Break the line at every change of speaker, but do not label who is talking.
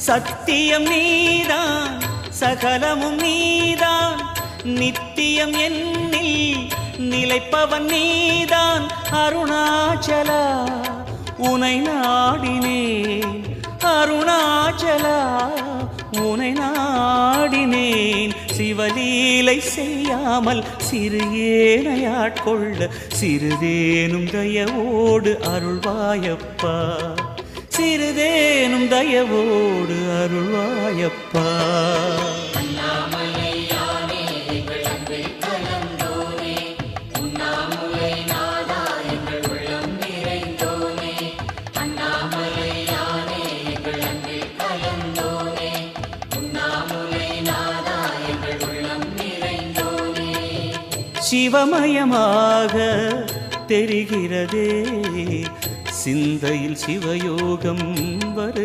சத்தியம் நீதான் சகலமும் நீதான் நித்தியம் என்னில் நிலைப்பவன் நீதான் அருணாச்சலா உனை நாடினேன் அருணாச்சலா உனை நாடினேன் சிவலீலை செய்யாமல் சிறு ஏனையாட்கொள்ள சிறிதேனும் தயவோடு அருள்வாயப்பா சிறிதேனும் தயவோடு அருள்வாயப்பா சிவமயமாக தெரிகிறதே சிந்தையில் சிவயோகம் வரு